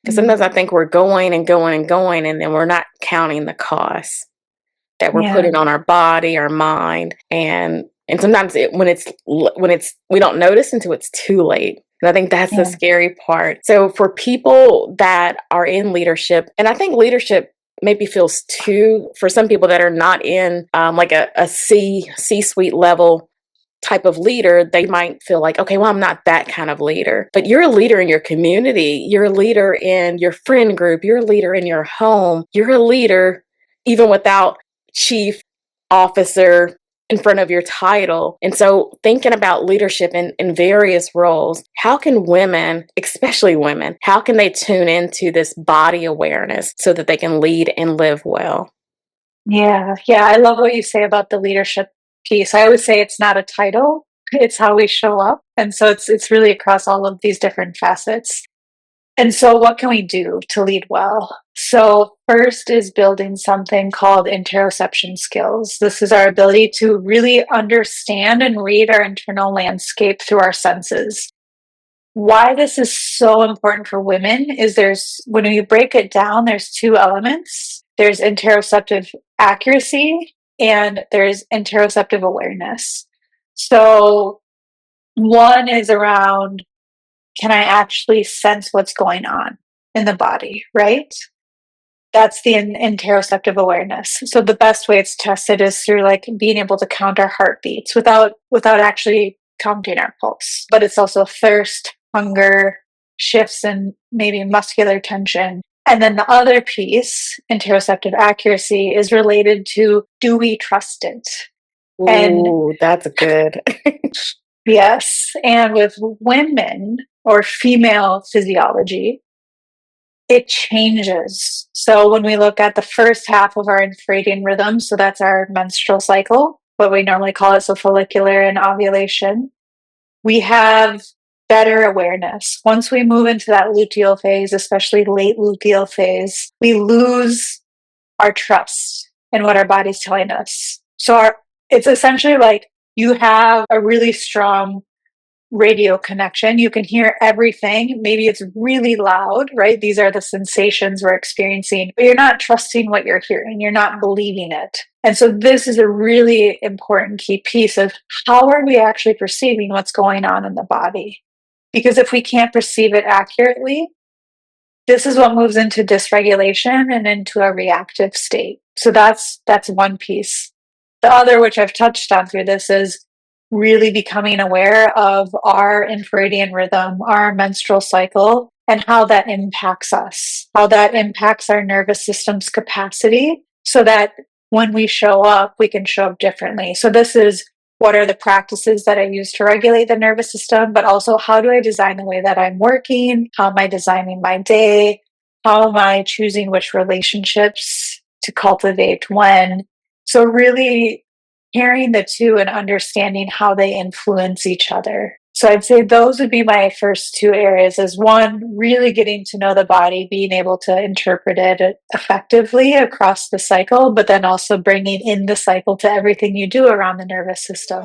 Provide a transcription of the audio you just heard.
Because sometimes I think we're going and going and going, and then we're not counting the costs that we're Yeah. putting on our body, our mind, and sometimes when it's we don't notice until it's too late. And I think that's the Yeah. scary part. So for people that are in leadership, and I think leadership maybe feels too, for some people that are not in like a C-suite level type of leader, they might feel like, okay, well, I'm not that kind of leader. But you're a leader in your community, you're a leader in your friend group, you're a leader in your home, you're a leader even without chief officer in front of your title. And so thinking about leadership in various roles, how can women, especially women, how can they tune into this body awareness so that they can lead and live well? Yeah. Yeah. I love what you say about the leadership piece. I always say it's not a title, it's how we show up. And so it's really across all of these different facets. And so what can we do to lead well? So first is building something called interoception skills. This is our ability to really understand and read our internal landscape through our senses. Why this is so important for women is when you break it down, there's two elements. There's interoceptive accuracy and there's interoceptive awareness. So one is around, can I actually sense what's going on in the body, right? That's the interoceptive awareness. So the best way it's tested is through like being able to count our heartbeats without actually counting our pulse. But it's also thirst, hunger, shifts in maybe muscular tension. And then the other piece, interoceptive accuracy, is related to, do we trust it? And Ooh, that's good. yes, and with women or female physiology, it changes. So when we look at the first half of our infradian rhythm, so that's our menstrual cycle, what we normally call it, so follicular and ovulation, we have better awareness. Once we move into that luteal phase, especially late luteal phase, we lose our trust in what our body's telling us. It's essentially like you have a really strong radio connection. You can hear everything. Maybe it's really loud, right? These are the sensations we're experiencing, but you're not trusting what you're hearing. You're not believing it. And so this is a really important key piece of, how are we actually perceiving what's going on in the body? Because if we can't perceive it accurately, this is what moves into dysregulation and into a reactive state. So that's one piece. The other, which I've touched on through this, is really becoming aware of our infradian rhythm, our menstrual cycle, and how that impacts us, how that impacts our nervous system's capacity, so that when we show up, we can show up differently. So this is, what are the practices that I use to regulate the nervous system, but also, how do I design the way that I'm working? How am I designing my day? How am I choosing which relationships to cultivate when? So really pairing the two and understanding how they influence each other. So I'd say those would be my first two areas, is one, really getting to know the body, being able to interpret it effectively across the cycle, but then also bringing in the cycle to everything you do around the nervous system.